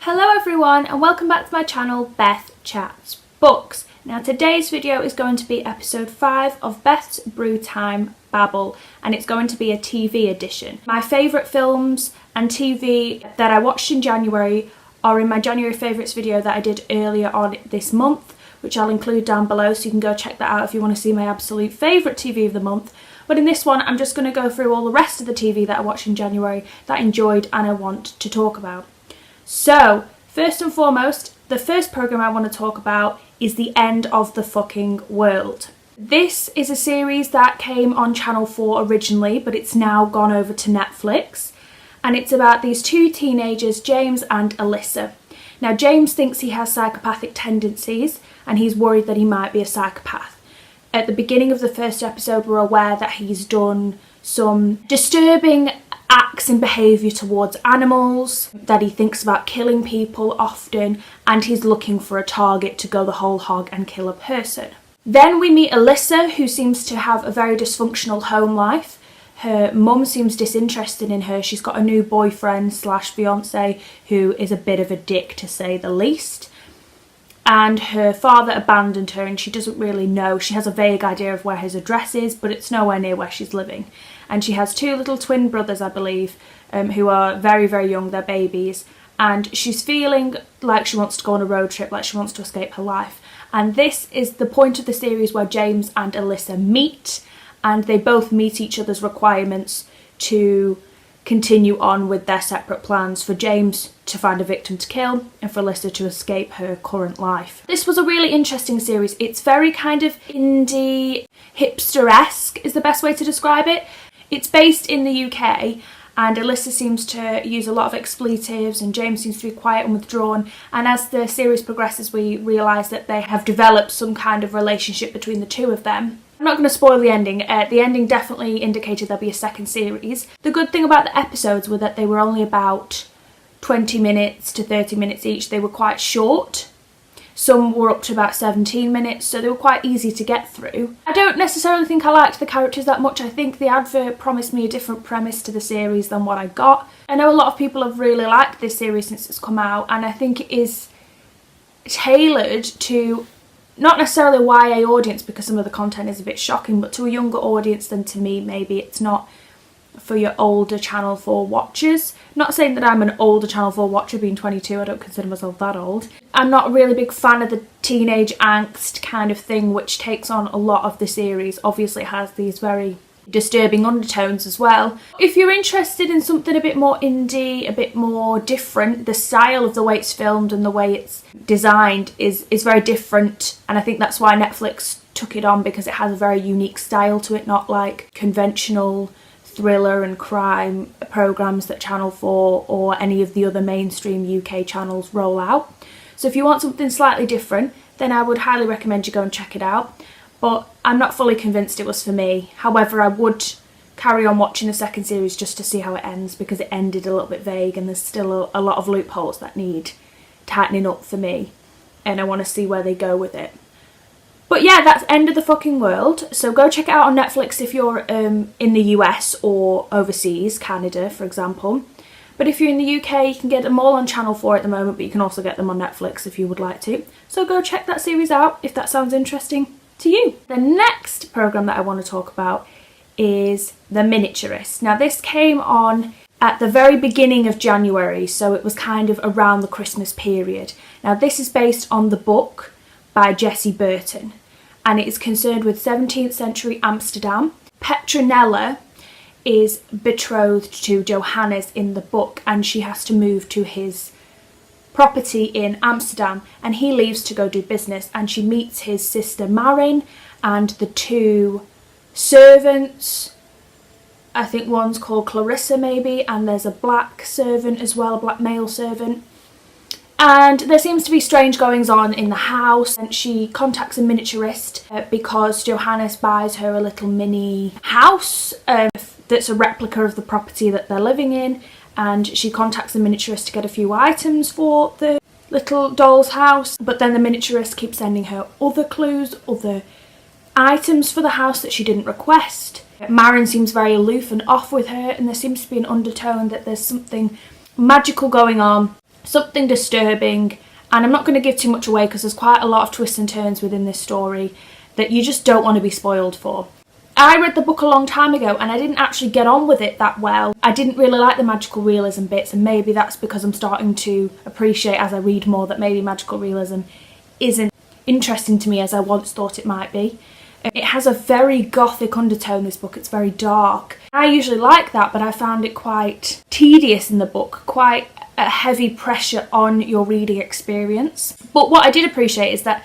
Hello everyone and welcome back to my channel Beth Chats Books. Now today's video is going to be episode 5 of Beth's Brew-Time Babble and it's going to be a TV edition. My favourite films and TV that I watched in January are in my January favourites video that I did earlier on this month, which I'll include down below so you can go check that out if you want to see my absolute favourite TV of the month. But in this one I'm just going to go through all the rest of the TV that I watched in January that I enjoyed and I want to talk about. So, first and foremost, the first programme I want to talk about is The End of the Fucking World. This is a series that came on Channel 4 originally, but it's now gone over to Netflix. And it's about these two teenagers, James and Alyssa. Now, James thinks he has psychopathic tendencies and he's worried that he might be a psychopath. At the beginning of the first episode, we're aware that he's done some disturbing acts and behaviour towards animals, that he thinks about killing people often, and he's looking for a target to go the whole hog and kill a person. Then we meet Alyssa, who seems to have a very dysfunctional home life. Her mum seems disinterested in her. She's got a new boyfriend slash fiance who is a bit of a dick to say the least. And her father abandoned her and she doesn't really know. She has a vague idea of where his address is, but it's nowhere near where she's living. And she has two little twin brothers, I believe, who are very, very young, they're babies. And she's feeling like she wants to go on a road trip, like she wants to escape her life. And this is the point of the series where James and Alyssa meet, and they both meet each other's requirements to continue on with their separate plans, for James to find a victim to kill and for Alyssa to escape her current life. This was a really interesting series. It's very kind of indie, hipster-esque is the best way to describe it. It's based in the UK and Alyssa seems to use a lot of expletives and James seems to be quiet and withdrawn, and as the series progresses we realise that they have developed some kind of relationship between the two of them. I'm not going to spoil the ending. The ending definitely indicated there'll be a second series. The good thing about the episodes were that they were only about 20 minutes to 30 minutes each. They were quite short. Some were up to about 17 minutes, so they were quite easy to get through. I don't necessarily think I liked the characters that much. I think the advert promised me a different premise to the series than what I got. I know a lot of people have really liked this series since it's come out, and I think it is tailored to not necessarily a YA audience because some of the content is a bit shocking, but to a younger audience than to me. Maybe it's not for your older Channel 4 watchers. Not saying that I'm an older Channel 4 watcher, being 22, I don't consider myself that old. I'm not a really big fan of the teenage angst kind of thing which takes on a lot of the series. Obviously it has these very disturbing undertones as well. If you're interested in something a bit more indie, a bit more different, the style of the way it's filmed and the way it's designed is very different, and I think that's why Netflix took it on, because it has a very unique style to it, not like conventional thriller and crime programmes that Channel 4 or any of the other mainstream UK channels roll out. So if you want something slightly different, then I would highly recommend you go and check it out. But I'm not fully convinced it was for me. However, I would carry on watching the second series just to see how it ends, because it ended a little bit vague and there's still a lot of loopholes that need tightening up for me, and I want to see where they go with it. But yeah, that's End of the Fucking World. So go check it out on Netflix if you're in the US or overseas, Canada for example. But if you're in the UK, you can get them all on Channel 4 at the moment, but you can also get them on Netflix if you would like to. So go check that series out if that sounds interesting to you. The next programme that I want to talk about is The Miniaturist. Now this came on at the very beginning of January, so it was kind of around the Christmas period. Now this is based on the book by Jessie Burton, and it is concerned with 17th century Amsterdam. Petronella is betrothed to Johannes in the book, and she has to move to his property in Amsterdam, and he leaves to go do business, and she meets his sister Marin and the two servants. I think one's called Clarissa maybe, and there's a black servant as well, a black male servant. And there seems to be strange goings on in the house, and she contacts a miniaturist because Johannes buys her a little mini house that's a replica of the property that they're living in, and she contacts the miniaturist to get a few items for the little doll's house, but then the miniaturist keeps sending her other clues, other items for the house that she didn't request. Marin seems very aloof and off with her, and there seems to be an undertone that there's something magical going on something disturbing, and I'm not going to give too much away because there's quite a lot of twists and turns within this story that you just don't want to be spoiled for. I read the book a long time ago and I didn't actually get on with it that well. I didn't really like the magical realism bits, and maybe that's because I'm starting to appreciate as I read more that maybe magical realism isn't interesting to me as I once thought it might be. It has a very gothic undertone, this book. It's very dark. I usually like that, but I found it quite tedious in the book, quite a heavy pressure on your reading experience. But what I did appreciate is that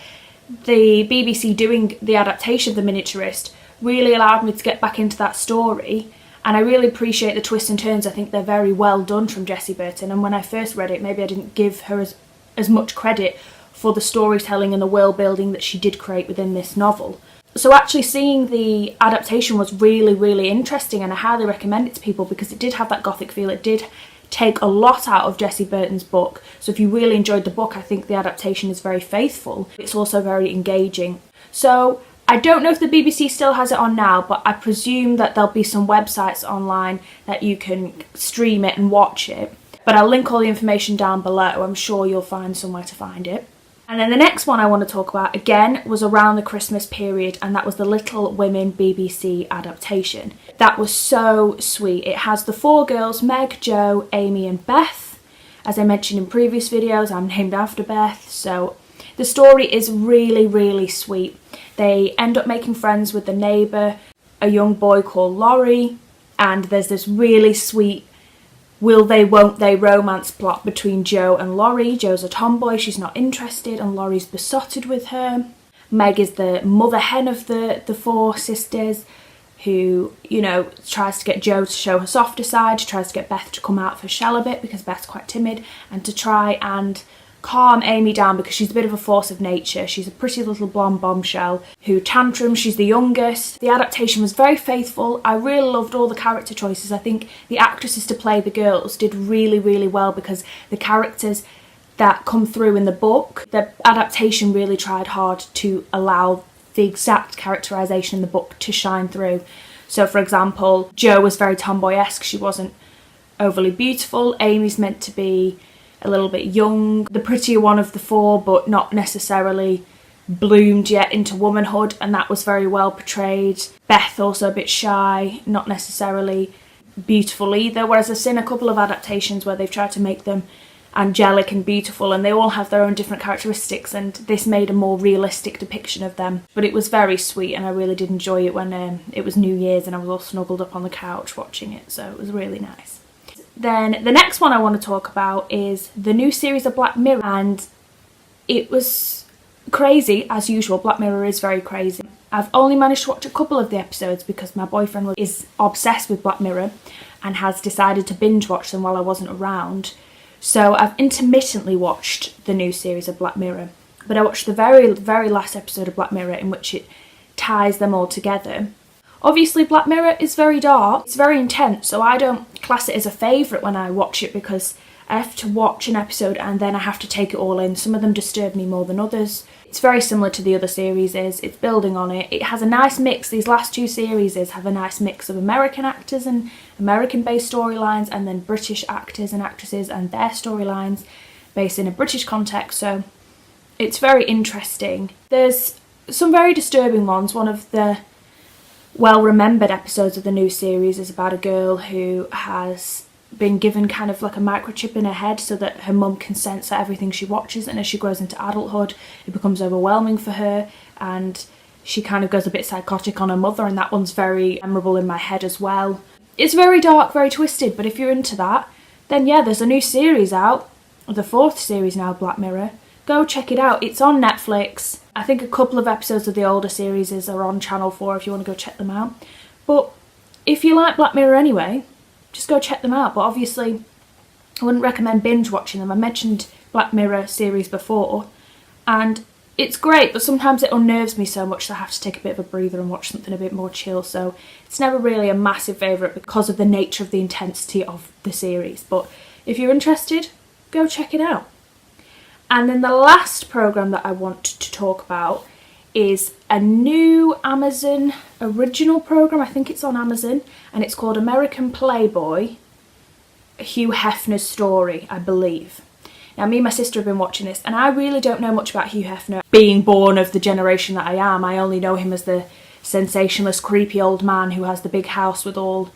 the BBC doing the adaptation of The Miniaturist really allowed me to get back into that story, and I really appreciate the twists and turns. I think they're very well done from Jessie Burton, and when I first read it, maybe I didn't give her as much credit for the storytelling and the world building that she did create within this novel. So actually seeing the adaptation was really, really interesting, and I highly recommend it to people because it did have that gothic feel. It did take a lot out of Jessie Burton's book, so if you really enjoyed the book, I think the adaptation is very faithful. It's also very engaging. So I don't know if the BBC still has it on now, but I presume that there'll be some websites online that you can stream it and watch it. But I'll link all the information down below. I'm sure you'll find somewhere to find it. And then the next one I want to talk about, again, was around the Christmas period, and that was the Little Women BBC adaptation. That was so sweet. It has the 4 girls, Meg, Jo, Amy and Beth. As I mentioned in previous videos, I'm named after Beth, so the story is really, really sweet. They end up making friends with the neighbour, a young boy called Laurie, and there's this really sweet will they, won't they romance plot between Jo and Laurie. Jo's a tomboy, she's not interested, and Laurie's besotted with her. Meg is the mother hen of the 4 sisters who, you know, tries to get Jo to show her softer side, tries to get Beth to come out of her shell a bit because Beth's quite timid, and to try and calm Amy down because she's a bit of a force of nature. She's a pretty little blonde bombshell who tantrums. She's the youngest. The adaptation was very faithful. I really loved all the character choices. I think the actresses to play the girls did really, really well because the characters that come through in the book, the adaptation really tried hard to allow the exact characterisation in the book to shine through. So for example, Jo was very tomboy-esque. She wasn't overly beautiful. Amy's meant to be a little bit young, the prettier one of the 4, but not necessarily bloomed yet into womanhood, and that was very well portrayed. Beth also a bit shy, not necessarily beautiful either, whereas I've seen a couple of adaptations where they've tried to make them angelic and beautiful, and they all have their own different characteristics, and this made a more realistic depiction of them. But it was very sweet, and I really did enjoy it when it was New Year's and I was all snuggled up on the couch watching it, so it was really nice. Then the next one I want to talk about is the new series of Black Mirror, and it was crazy as usual. Black Mirror is very crazy. I've only managed to watch a couple of the episodes because my boyfriend is obsessed with Black Mirror and has decided to binge watch them while I wasn't around. So I've intermittently watched the new series of Black Mirror, but I watched the very, very last episode of Black Mirror in which it ties them all together. Obviously Black Mirror is very dark, it's very intense, so I don't class it as a favourite when I watch it because I have to watch an episode and then I have to take it all in. Some of them disturb me more than others. It's very similar to the other series, it's building on it. It has a nice mix. These last 2 series have a nice mix of American actors and American-based storylines, and then British actors and actresses and their storylines based in a British context, so it's very interesting. There's some very disturbing ones. One of the well-remembered episodes of the new series is about a girl who has been given kind of like a microchip in her head so that her mum can censor everything she watches, and as she grows into adulthood it becomes overwhelming for her and she kind of goes a bit psychotic on her mother, and that one's very memorable in my head as well. It's very dark, very twisted, but if you're into that, then yeah, there's a new series out, the 4th series now, Black Mirror. Go check it out. It's on Netflix. I think a couple of episodes of the older series are on Channel 4 if you want to go check them out. But if you like Black Mirror anyway, just go check them out. But obviously, I wouldn't recommend binge watching them. I mentioned Black Mirror series before, and it's great, but sometimes it unnerves me so much that I have to take a bit of a breather and watch something a bit more chill. So it's never really a massive favourite because of the nature of the intensity of the series. But if you're interested, go check it out. And then the last programme that I want to talk about is a new Amazon original programme. I think it's on Amazon, and it's called American Playboy, Hugh Hefner's Story, I believe. Now me and my sister have been watching this, and I really don't know much about Hugh Hefner. Being born of the generation that I am, I only know him as the sensationalist, creepy old man who has the big house with all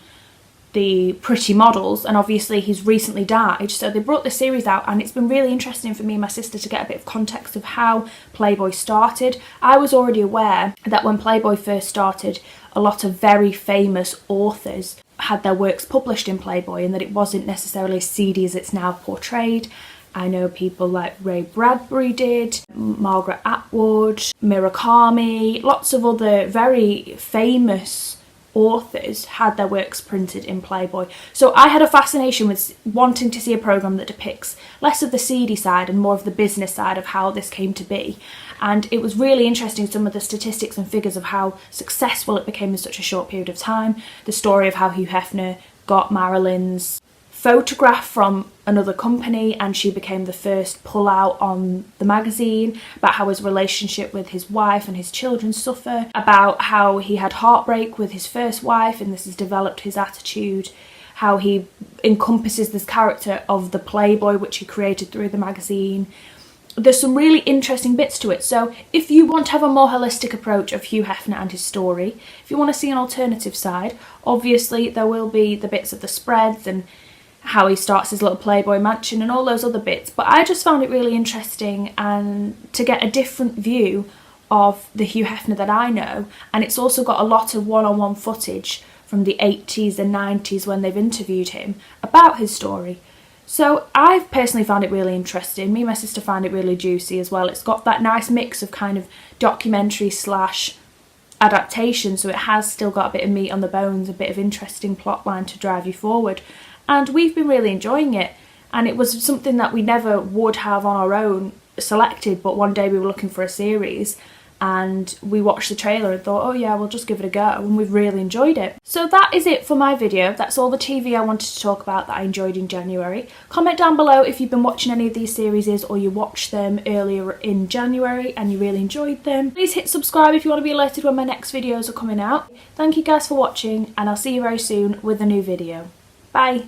the pretty models, and obviously he's recently died, so they brought this series out, and it's been really interesting for me and my sister to get a bit of context of how Playboy started. I was already aware that when Playboy first started, a lot of very famous authors had their works published in Playboy, and that it wasn't necessarily as seedy as it's now portrayed. I know people like Ray Bradbury did, Margaret Atwood, Murakami, lots of other very famous authors had their works printed in Playboy. So I had a fascination with wanting to see a programme that depicts less of the seedy side and more of the business side of how this came to be. And it was really interesting, some of the statistics and figures of how successful it became in such a short period of time. The story of how Hugh Hefner got Marilyn's photograph from another company and she became the first pull-out on the magazine, about how his relationship with his wife and his children suffer, about how he had heartbreak with his first wife and this has developed his attitude, how he encompasses this character of the Playboy which he created through the magazine. There's some really interesting bits to it, so if you want to have a more holistic approach of Hugh Hefner and his story, if you want to see an alternative side, obviously there will be the bits of the spreads and how he starts his little Playboy mansion and all those other bits, but I just found it really interesting and to get a different view of the Hugh Hefner that I know. And it's also got a lot of one-on-one footage from the 80s and 90s when they've interviewed him about his story. So I've personally found it really interesting. Me and my sister found it really juicy as well. It's got that nice mix of kind of documentary slash adaptation, so it has still got a bit of meat on the bones, a bit of interesting plotline to drive you forward. And we've been really enjoying it, and it was something that we never would have on our own selected, but one day we were looking for a series and we watched the trailer and thought, oh yeah, we'll just give it a go, and we've really enjoyed it. So that is it for my video. That's all the TV I wanted to talk about that I enjoyed in January. Comment down below if you've been watching any of these series or you watched them earlier in January and you really enjoyed them. Please hit subscribe if you want to be alerted when my next videos are coming out. Thank you guys for watching, and I'll see you very soon with a new video. Bye!